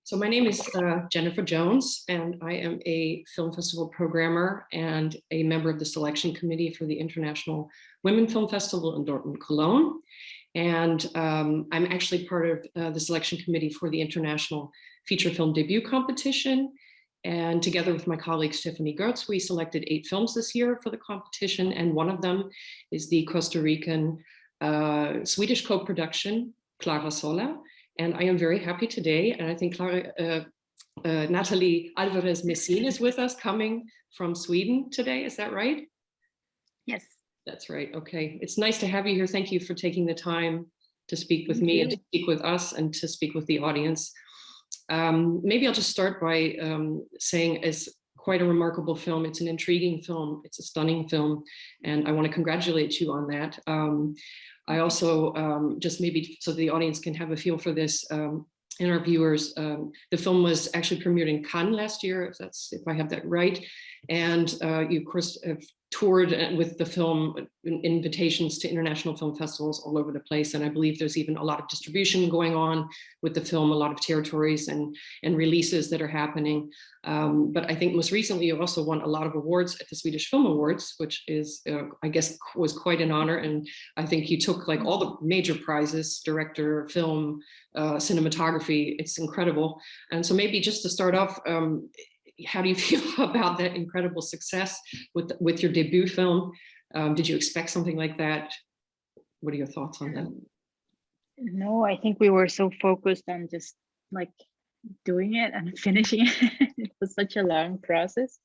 So my name is Jennifer Jones, and I am a film festival programmer and a member of the selection committee for the International Women Film Festival in Dortmund+Köln. And I'm actually part of the selection committee for the International Feature Film Debut Competition. And together with my colleague Stephanie Gertz, we selected 8 films this year for the competition. And one of them is the Costa Rican Swedish co-production, Clara Sola. And I am very happy today. And I think Nathalie Álvarez Mesén is with us, coming from Sweden today. Is that right? Yes. That's right. Okay. It's nice to have you here. Thank you for taking the time to speak with me and to speak with us and to speak with the audience. Maybe I'll just start by saying it's quite a remarkable film. It's an intriguing film. It's a stunning film. And I want to congratulate you on that. I also, just maybe so the audience can have a feel for this, and our viewers, the film was actually premiered in Cannes last year, if I have that right. And you, of course, have toured with the film, invitations to international film festivals all over the place. And I believe there's even a lot of distribution going on with the film, a lot of territories and releases that are happening. But I think most recently you also won a lot of awards at the Swedish Film Awards, which is, I guess, was quite an honor. And I think you took like all the major prizes, director, film, cinematography. It's incredible. And so maybe just to start off, how do you feel about that incredible success with your debut film? Did you expect something like that? What are your thoughts on that? No, I think we were so focused on just like doing it and finishing it. It was such a long process.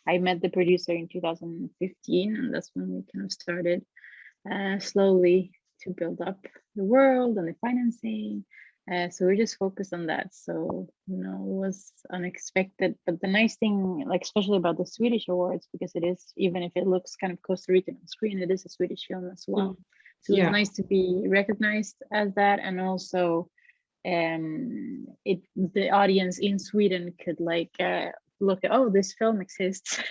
I met the producer in 2015, and that's when we kind of started slowly to build up the world and the financing. So we're just focused on that. So, you know, it was unexpected. But the nice thing, like especially about the Swedish awards, because it is, even if it looks kind of Costa Rican on screen, it is a Swedish film as well. So it's nice to be recognized as that. And also the audience in Sweden could like look at, oh, this film exists.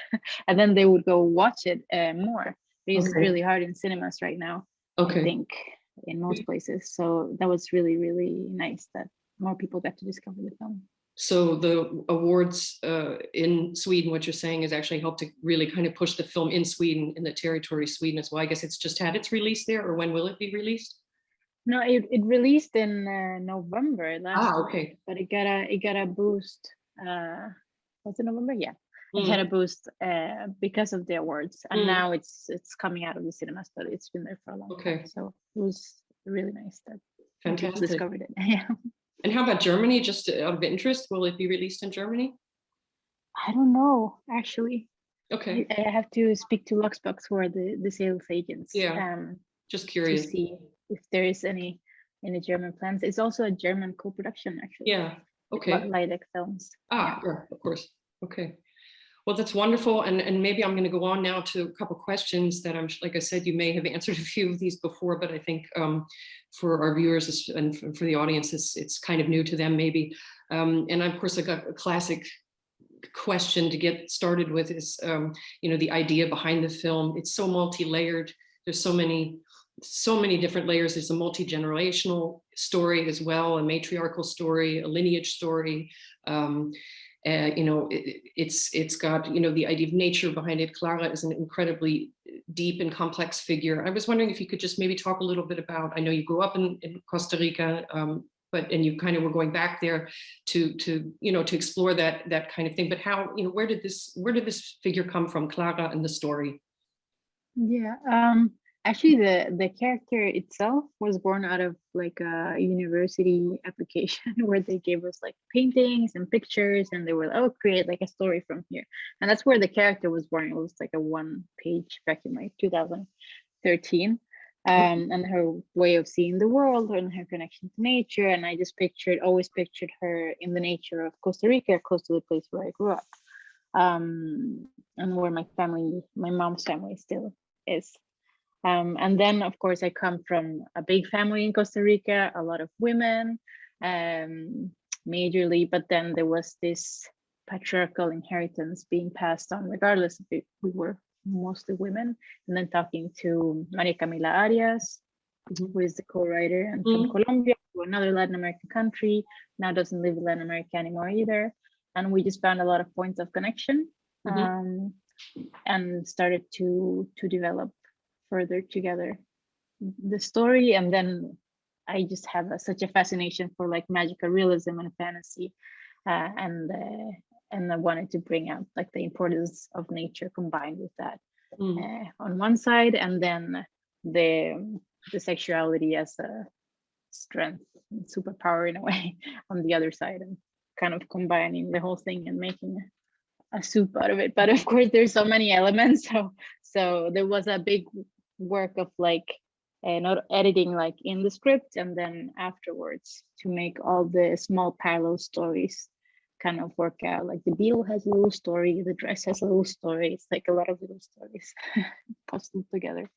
And then they would go watch it more. It's really hard in cinemas right now, I think, in most places. So that was really, really nice that more people got to discover the film. So the awards in Sweden, what you're saying, is actually helped to really kind of push the film in Sweden, in the territory of Sweden as well. I guess it's just had its release there, or when will it be released? No, it released in November last year, but it got a boost. Was it November? Yeah. It had a boost because of the awards, and now it's coming out of the cinemas, but it's been there for a long time. So it was really nice that people discovered it. Yeah. And how about Germany? Just out of interest, will it be released in Germany? I don't know, actually. Okay. I have to speak to Luxbox, who are the sales agents. Yeah. Just curious to see if there is any German plans. It's also a German co-production, actually. Yeah. Okay. Lideck Films. Yeah, of course. Okay. Well, that's wonderful. And maybe I'm going to go on now to a couple of questions that like I said, you may have answered a few of these before, but I think for our viewers and for the audience, it's kind of new to them maybe. And of course, I got a classic question to get started with is, you know, the idea behind the film. It's so multi-layered. There's so many different layers. There's a multi-generational story as well, a matriarchal story, a lineage story. You know, it's got, you know, the idea of nature behind it. Clara is an incredibly deep and complex figure. I was wondering if you could just maybe talk a little bit about, I know you grew up in Costa Rica, and you kind of were going back there to you know, to explore that kind of thing. But how, you know, where did this figure come from, Clara, and the story? Yeah. Actually, the character itself was born out of like a university application where they gave us like paintings and pictures, and they were like, oh, create like a story from here. And that's where the character was born. It was like a 1-page back in like 2013. And her way of seeing the world and her connection to nature. And I just always pictured her in the nature of Costa Rica, close to the place where I grew up. And where my mom's family still is. And then, of course, I come from a big family in Costa Rica, a lot of women, majorly, but then there was this patriarchal inheritance being passed on, regardless if we were mostly women. And then talking to Maria Camila Arias, who is the co-writer, and from Colombia, to another Latin American country, now doesn't live in Latin America anymore either. And we just found a lot of points of connection, and started to develop further together the story. And then I just have such a fascination for like magical realism and fantasy, and I wanted to bring out like the importance of nature combined with that on one side, and then the sexuality as a strength and superpower in a way on the other side, and kind of combining the whole thing and making a soup out of it. But of course there's so many elements, so there was a big work of like not editing like in the script, and then afterwards to make all the small parallel stories kind of work out. Like the beetle has a little story, the dress has a little story. It's like a lot of little stories puzzled together.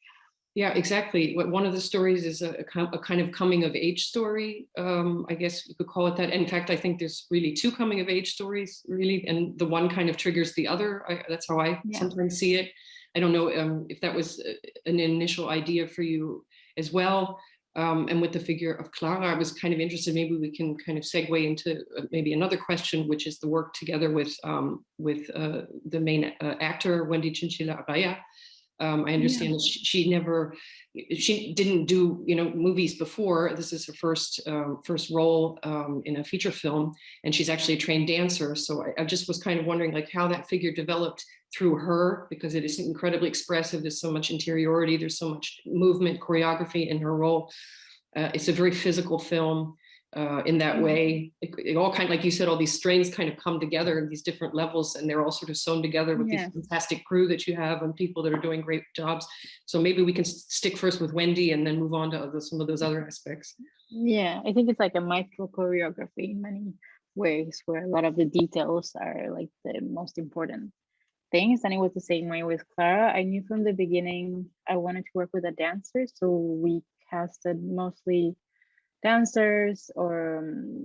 Yeah, exactly. One of the stories is a kind of coming of age story. I guess you could call it that. In fact, I think there's really two coming of age stories, really, and the one kind of triggers the other. That's how I sometimes see it. I don't know if that was an initial idea for you as well. And with the figure of Clara, I was kind of interested. Maybe we can kind of segue into maybe another question, which is the work together with the main actor, Wendy Chinchilla Araya. I understand that she didn't do movies before. This is her first role in a feature film, and she's actually a trained dancer. So I just was kind of wondering like how that figure developed through her, because it is incredibly expressive. There's so much interiority, there's so much movement, choreography in her role. It's a very physical film in that way. It all kind of, like you said, all these strings kind of come together in these different levels, and they're all sort of sewn together with this fantastic crew that you have and people that are doing great jobs. So maybe we can stick first with Wendy and then move on to some of those other aspects. Yeah, I think it's like a micro choreography in many ways, where a lot of the details are like the most important things. And it was the same way with Clara. I knew from the beginning I wanted to work with a dancer, so we casted mostly dancers, or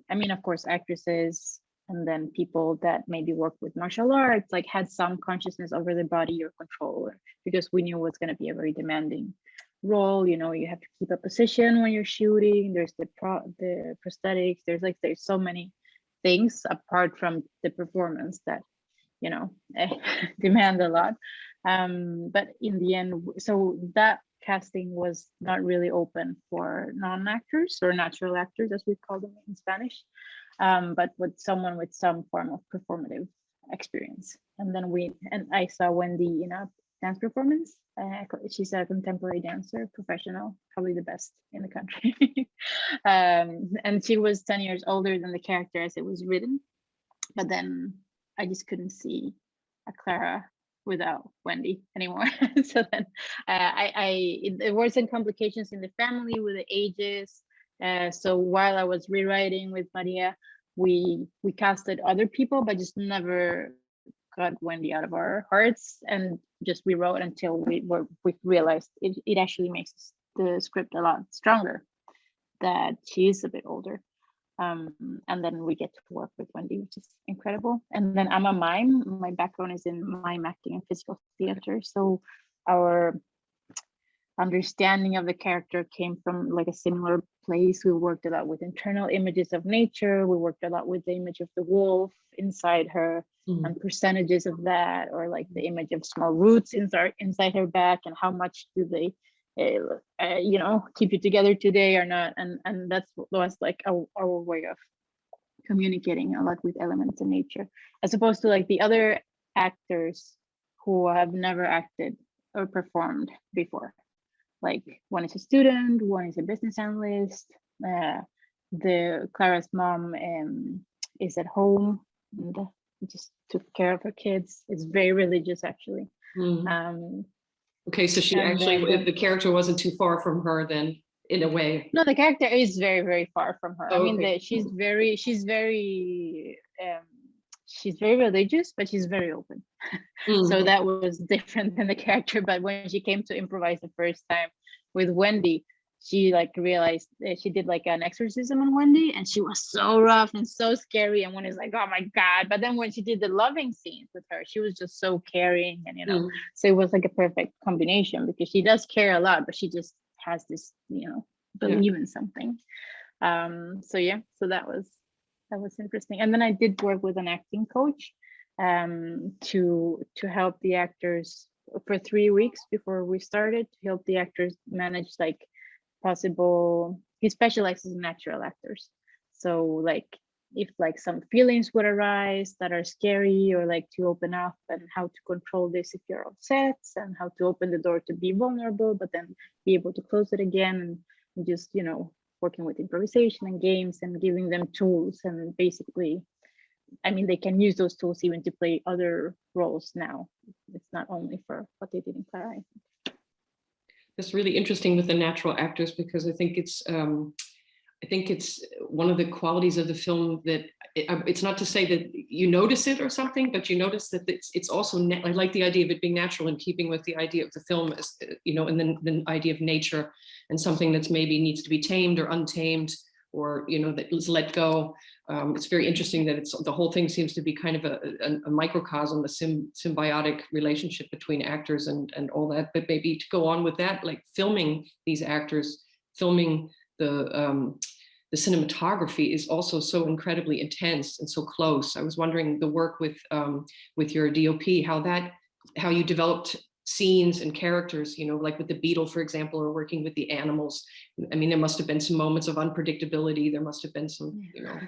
I mean, of course, actresses, and then people that maybe work with martial arts, like had some consciousness over the body or control, because we knew it was going to be a very demanding role. You have to keep a position when you're shooting. There's the prosthetics. There's so many things apart from the performance that demand a lot. But in the end, so that casting was not really open for non-actors or natural actors, as we call them in Spanish, but with someone with some form of performative experience. And then I saw Wendy in a dance performance. She's a contemporary dancer, professional, probably the best in the country. And she was 10 years older than the character as it was written. But then I just couldn't see a Clara without Wendy anymore. So then there were some complications in the family with the ages. So while I was rewriting with Maria, we casted other people, but just never got Wendy out of our hearts, and just rewrote until we realized it actually makes the script a lot stronger that she is a bit older. And then we get to work with Wendy, which is incredible. And then I'm a mime. My background is in mime acting and physical theater. So our understanding of the character came from like a similar place. We worked a lot with internal images of nature. We worked a lot with the image of the wolf inside her and percentages of that, or like the image of small roots inside her back, and how much do they keep you together today or not, and that was like our way of communicating a lot with elements in nature, as opposed to like the other actors who have never acted or performed before. Like one is a student, one is a business analyst, the Clara's mom is at home and just took care of her kids. It's very religious, actually. Okay, so she actually, the character wasn't too far from her then, in a way. No, the character is very, very far from her. Oh, I mean, she's very religious, but she's very open. So that was different than the character. But when she came to improvise the first time with Wendy, she like realized that she did like an exorcism on Wendy, and she was so rough and so scary. And Wendy's like, oh my God. But then when she did the loving scenes with her, she was just so caring, and so it was like a perfect combination, because she does care a lot, but she just has this, believe in something. So yeah, so that was interesting. And then I did work with an acting coach to help the actors for 3 weeks before we started, to help the actors manage like possible, he specializes in natural actors. So like if like some feelings would arise that are scary, or like to open up, and how to control this if you're on sets, and how to open the door to be vulnerable but then be able to close it again, and just, you know, working with improvisation and games and giving them tools. And basically, I mean, they can use those tools even to play other roles now. It's not only for what they did in Clara. It's really interesting with the natural actors, because I think it's one of the qualities of the film that it's not to say that you notice it or something, but you notice that it's also I like the idea of it being natural, in keeping with the idea of the film, as you know, and then the idea of nature and something that's maybe needs to be tamed or untamed, or you know, that is let go. It's very interesting that the whole thing seems to be kind of a microcosm, a symbiotic relationship between actors and all that. But maybe to go on with that, like filming these actors, filming the cinematography is also so incredibly intense and so close. I was wondering the work with your DOP, how you developed scenes and characters, you know, like with the beetle, for example, or working with the animals. I mean, there must have been some moments of unpredictability. There must have been some, you know,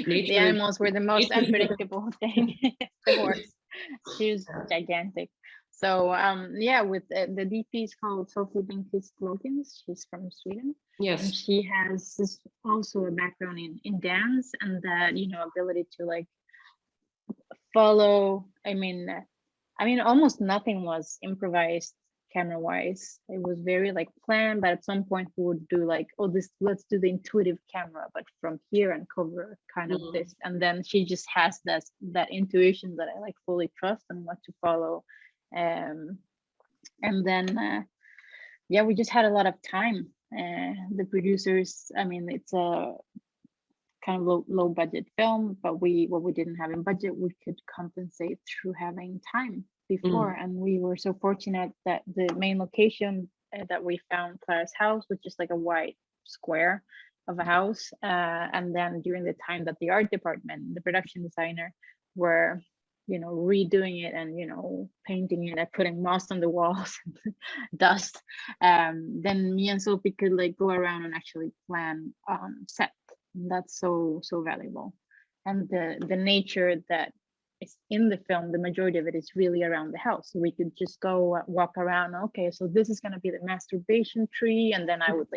the animals were the most unpredictable thing. The horse, she was gigantic. So yeah, with the DP is called Sophie Binkvist Logans. She's from Sweden. Yes. And she has also a background in dance, and that, you know, ability to like follow. I mean, almost nothing was improvised camera wise. It was very like planned, but at some point we would do like, oh, let's do the intuitive camera, but from here, and cover kind of this. And then she just has that intuition that I like fully trust and want to follow. And then yeah, we just had a lot of time. The producers, I mean, it's a kind of low budget film, but what we didn't have in budget, we could compensate through having time before. And we were so fortunate that the main location that we found, Clara's house, was just like a white square of a house. And then during the time that the art department, the production designer, were, you know, redoing it and, you know, painting it and putting moss on the walls, dust, then me and Sophie could like go around and actually plan set. And that's so valuable. And the nature that is in the film, the majority of it is really around the house. So we could just go walk around. Okay, so this is going to be the masturbation tree, and then I would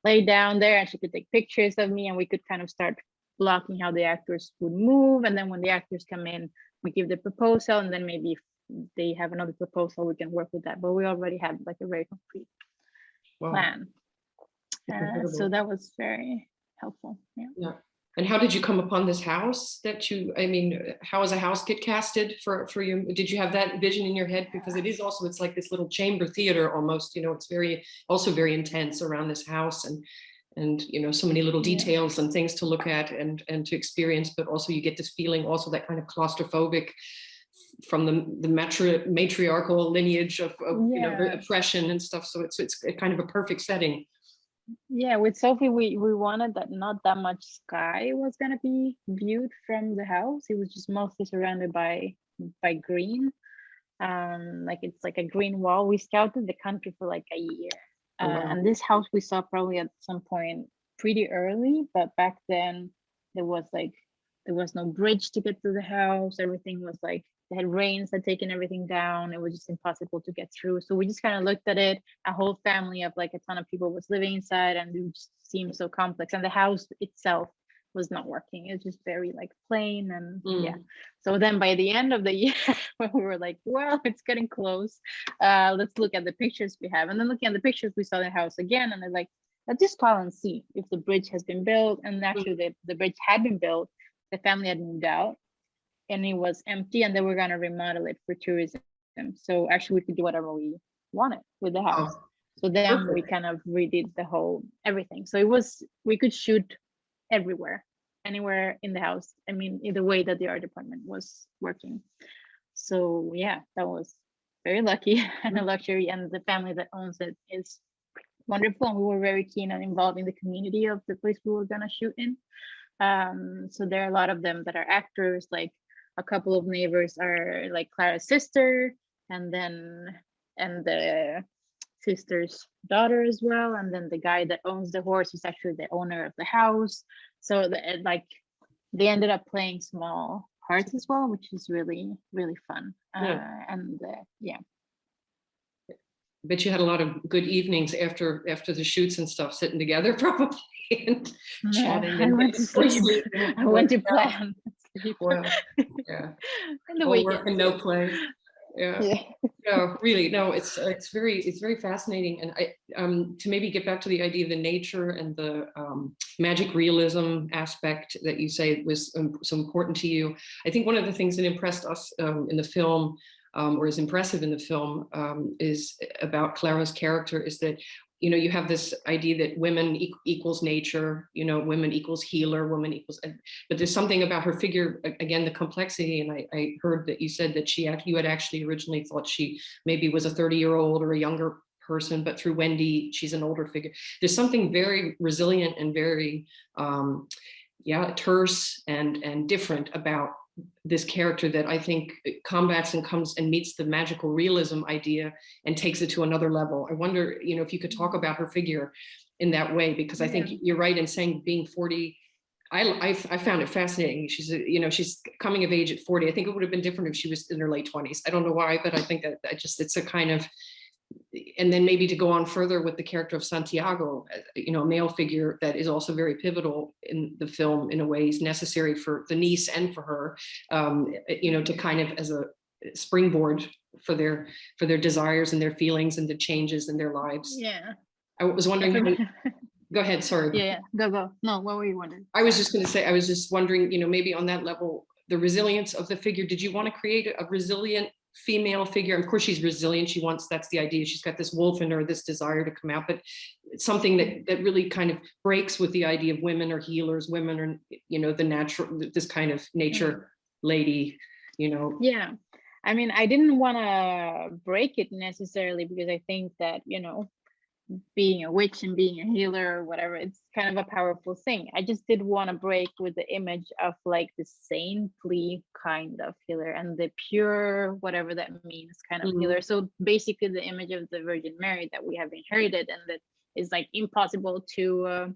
lay down there, and she could take pictures of me, and we could kind of start blocking how the actors would move. And then when the actors come in, we give the proposal, and then maybe if they have another proposal, we can work with that. But we already had like a very concrete plan. So that was very helpful. Yeah. And how did you come upon this house that how is a house get casted for you? Did you have that vision in your head? Because it is also, it's like this little chamber theater almost, you know, it's also very intense around this house, and you know, so many little details and things to look at and to experience, but also you get this feeling also that kind of claustrophobic from the matriarchal lineage of you know, oppression and stuff. So it's a kind of a perfect setting. Yeah, with Sophie, we wanted that not that much sky was gonna be viewed from the house. It was just mostly surrounded by green. Like it's like a green wall. We scouted the country for like a year. And this house we saw probably at some point pretty early, but back then there was no bridge to get to the house. Everything was like, they had rains had taken everything down. It was just impossible to get through. So we just kind of looked at it. A whole family of like a ton of people was living inside, and it just seemed so complex. And the house itself was not working. It was just very like plain, and yeah. So then by the end of the year, we were like, well, it's getting close. Let's look at the pictures we have. And then looking at the pictures, we saw the house again, and they're like, let's just call and see if the bridge has been built. And actually the bridge had been built. The family had moved out, and it was empty, and they were gonna remodel it for tourism. So actually we could do whatever we wanted with the house. So then we kind of redid everything. So we could shoot everywhere, anywhere in the house. I mean, in the way that the art department was working. So yeah, that was very lucky and a luxury. And the family that owns it is wonderful, and we were very keen on involving the community of the place we were gonna shoot in. So there are a lot of them that are actors, like a couple of neighbors are like Clara's sister, and the sister's daughter as well, and then the guy that owns the horse is actually the owner of the house. So like they ended up playing small parts as well, which is really, really fun. Yeah. Bet you had a lot of good evenings after the shoots and stuff, sitting together probably and chatting. I went to sleep. I went to plan. Well, yeah. And the All weekend. work and no play. Yeah. No, really, no. It's very fascinating, and to maybe get back to the idea of the nature and the magic realism aspect that you say was so important to you. I think one of the things that impressed us in the film, or is impressive in the film, is about Clara's character, is that, you know, you have this idea that women equals nature, you know, women equals healer, woman equals, but there's something about her figure, again, the complexity. And I heard that you said that you had actually originally thought she maybe was a 30-year-old or a younger person, but through Wendy, she's an older figure. There's something very resilient and very, terse and different about this character that I think combats and comes and meets the magical realism idea and takes it to another level. I wonder, you know, if you could talk about her figure in that way, because I think you're right in saying being 40. I found it fascinating. She's coming of age at 40. I think it would have been different if she was in her late 20s. I don't know why, but I think that it's a kind of, and then maybe to go on further with the character of Santiago, you know, a male figure that is also very pivotal in the film in a way. He's necessary for the niece and for her, you know, to kind of as a springboard for their desires and their feelings and the changes in their lives. Yeah. I was wondering, go ahead, sorry. Yeah, go. No, what were you wondering? I was just going to say, I was just wondering, you know, maybe on that level, the resilience of the figure, did you want to create a resilient female figure? Of course she's resilient, that's the idea, she's got this wolf in her, this desire to come out, but it's something that really kind of breaks with the idea of women are healers, women are, you know, the natural, this kind of nature lady, you know. Yeah, I mean, I didn't want to break it necessarily, because I think that, you know, being a witch and being a healer or whatever, it's kind of a powerful thing. I just did want to break with the image of like the saintly kind of healer and the pure, whatever that means, kind of healer. So basically the image of the Virgin Mary that we have inherited and that is like impossible to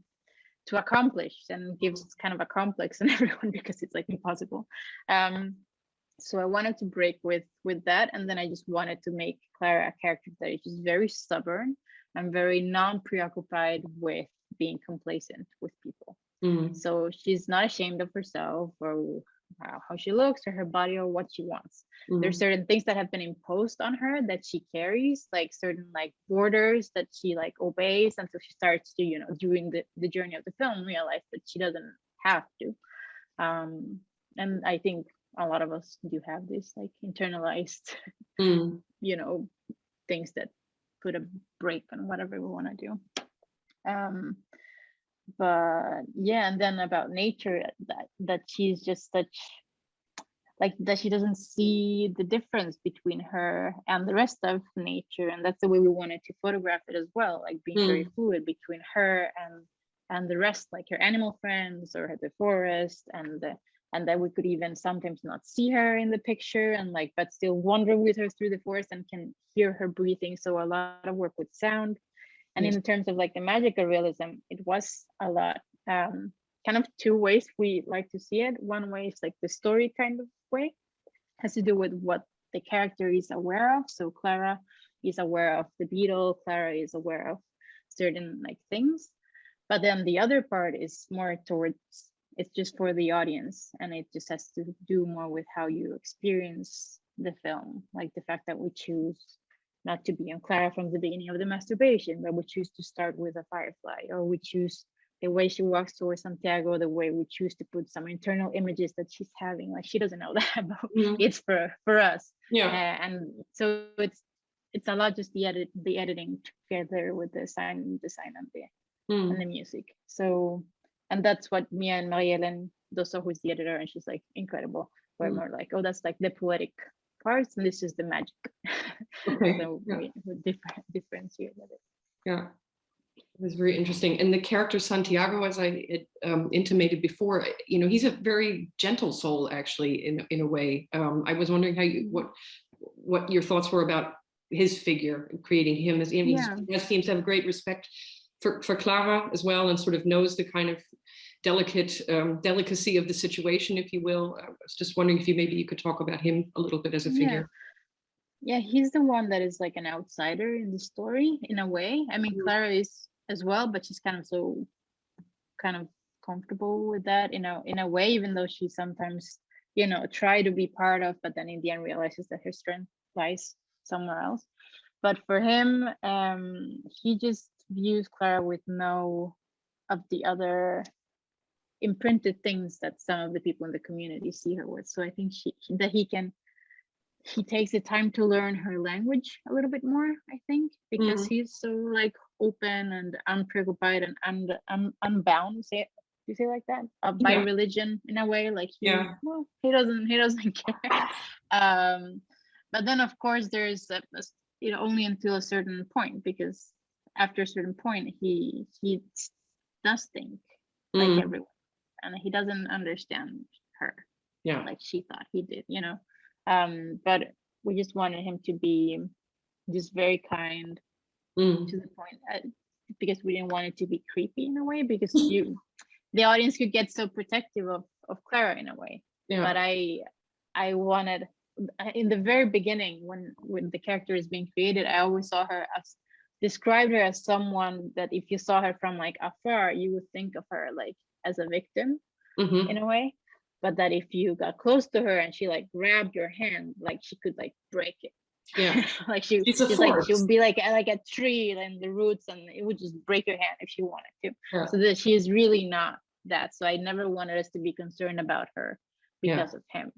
accomplish, and gives kind of a complex in everyone because it's like impossible. So I wanted to break with that, and then I just wanted to make Clara a character that is just very stubborn and very non-preoccupied with being complacent with people. So she's not ashamed of herself or how she looks or her body or what she wants. There's certain things that have been imposed on her that she carries, like certain like borders that she like obeys until she starts to, you know, during the journey of the film, realize that she doesn't have to. And I think a lot of us do have this like internalized, you know, things that put a break on whatever we want to do. But yeah, and then about nature, that she's just such like that she doesn't see the difference between her and the rest of nature, and that's the way we wanted to photograph it as well, like being very fluid between her and the rest, like her animal friends or the forest, and that we could even sometimes not see her in the picture and like but still wander with her through the forest and can hear her breathing. So a lot of work with sound. And in terms of like the magical realism, it was a lot kind of two ways we like to see it. One way is like the story kind of way, has to do with what the character is aware of. So Clara is aware of the beetle, Clara is aware of certain like things, but then the other part is more towards, it's just for the audience, and it just has to do more with how you experience the film, like the fact that we choose not to be on Clara from the beginning of the masturbation, but we choose to start with a firefly, or we choose the way she walks towards Santiago, the way we choose to put some internal images that she's having, like she doesn't know that, but it's for us. And so it's a lot just the editing together with the sound design and the music. So, and that's what Mia and Marie-Hélène Dosso, who's the editor, and she's like incredible. We're more like, oh, that's like the poetic parts, and this is the magic. Okay. So we differentiate it. Yeah. It was very interesting. And the character Santiago, as I intimated before, you know, he's a very gentle soul, actually, in a way. I was wondering how you what your thoughts were about his figure, creating him as he seems to have great respect for Clara as well, and sort of knows the kind of delicacy of the situation, if you will. I was just wondering if maybe you could talk about him a little bit as a figure. Yeah, he's the one that is like an outsider in the story in a way. I mean, Clara is as well, but she's kind of comfortable with that, you know, in a way, even though she sometimes, you know, try to be part of, but then in the end realizes that her strength lies somewhere else. But for him, he just views Clara with no of the other imprinted things that some of the people in the community see her with. So I think he takes the time to learn her language a little bit more, I think, because he's so like open and unpreoccupied and unbound, you say like that, by religion in a way, like he doesn't care. But then of course there's you know, only until a certain point, because after a certain point he does think like everyone, and he doesn't understand her like she thought he did, you know. But we just wanted him to be just very kind to the point, because we didn't want it to be creepy in a way, because the audience could get so protective of Clara in a way. But I wanted, in the very beginning, when the character is being created, I always described her as someone that if you saw her from like afar, you would think of her like as a victim in a way. But that if you got close to her and she like grabbed your hand, like she could like break it. Like she'll be like a tree and the roots, and it would just break your hand if she wanted to. So that she is really not that. So I never wanted us to be concerned about her because of him.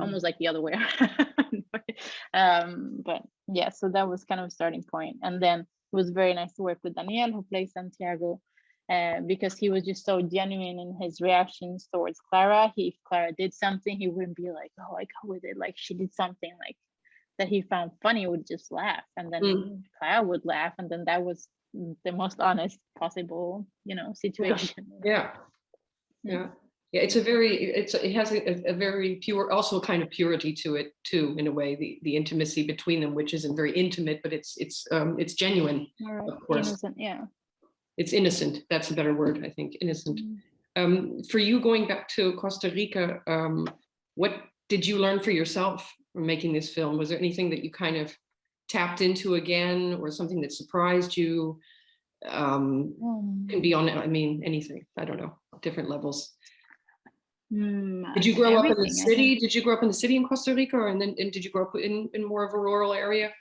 Almost like the other way around. But yeah, so that was kind of a starting point. And then it was very nice to work with Daniel, who plays Santiago, because he was just so genuine in his reactions towards Clara. If Clara did something, he wouldn't be like, oh, like how with it, like she did something like that he found funny, he would just laugh, and then Clara would laugh, and then that was the most honest possible, you know, situation. It has a very pure, also kind of purity to it too, in a way, the intimacy between them, which isn't very intimate, but it's genuine, of course. Innocent, it's innocent. That's a better word, I think. Innocent. For you, going back to Costa Rica, what did you learn for yourself from making this film? Was there anything that you kind of tapped into again, or something that surprised you? Can be on, I mean, anything. I don't know, different levels. Did you grow up in the city? Did you grow up in the city in Costa Rica, and did you grow up in more of a rural area?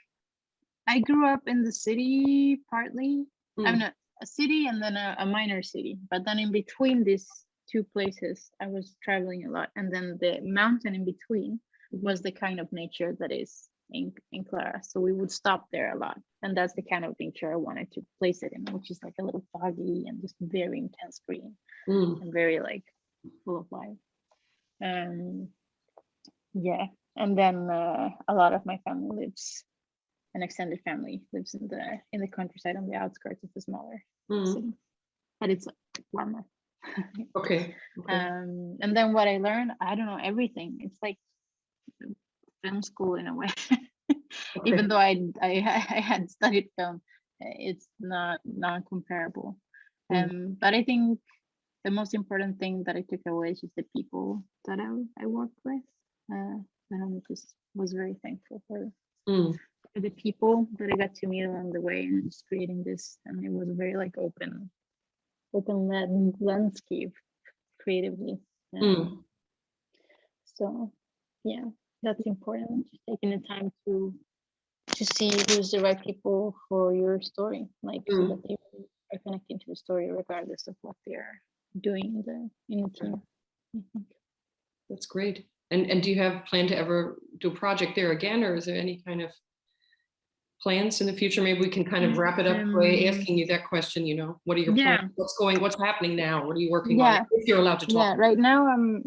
I grew up in the city partly. I mean, a city and then a minor city, but then in between these two places I was traveling a lot, and then the mountain in between was the kind of nature that is in Clara, so we would stop there a lot, and that's the kind of nature I wanted to place it in, which is like a little foggy and just very intense green and very like full of life. And then a lot of my family lives, an extended family lives in the countryside on the outskirts of the smaller city, but it's warmer. Okay. And then what I learned, I don't know, everything. It's like film school in a way. Even though I had studied film, it's not non-comparable. But I think the most important thing that I took away is just the people that I worked with. And I just was very thankful for the people that I got to meet along the way, and just creating this. And it was a very like open landscape creatively. So yeah, that's important. Just taking the time to see who's the right people for your story, like so that they are connecting to the story regardless of what they're doing in the team. That's great. And do you have plan to ever do a project there again, or is there any kind of plans in the future? Maybe we can kind of wrap it up by asking you that question, you know, what are your plans? What's happening now? What are you working on? If you're allowed to talk. Right now I'm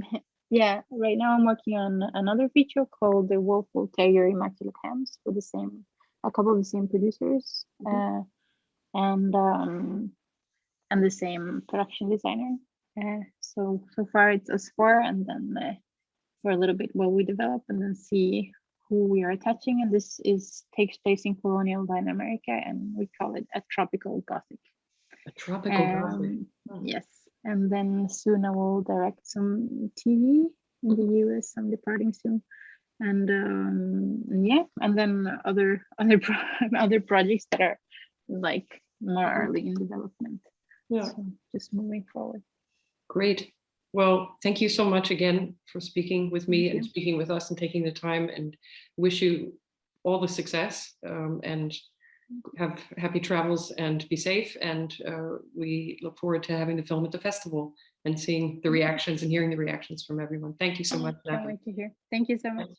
working on another feature called The Woeful Tiger Immaculate Hams with a couple of the same producers. and the same production designer. So far it's us four, and then for a little bit while we develop and then see who we are attaching. And this takes place in colonial Latin America, and we call it a tropical Gothic. A tropical Gothic. Yes, and then soon I will direct some TV in the US. I'm departing soon, and yeah, and then other projects that are like more early in development. Yeah, so just moving forward. Great. Well, thank you so much again for speaking with me and speaking with us and taking the time, and wish you all the success, and have happy travels and be safe. And we look forward to having the film at the festival and seeing the reactions and hearing the reactions from everyone. Thank you so much. Can't wait to hear. Thank you so much.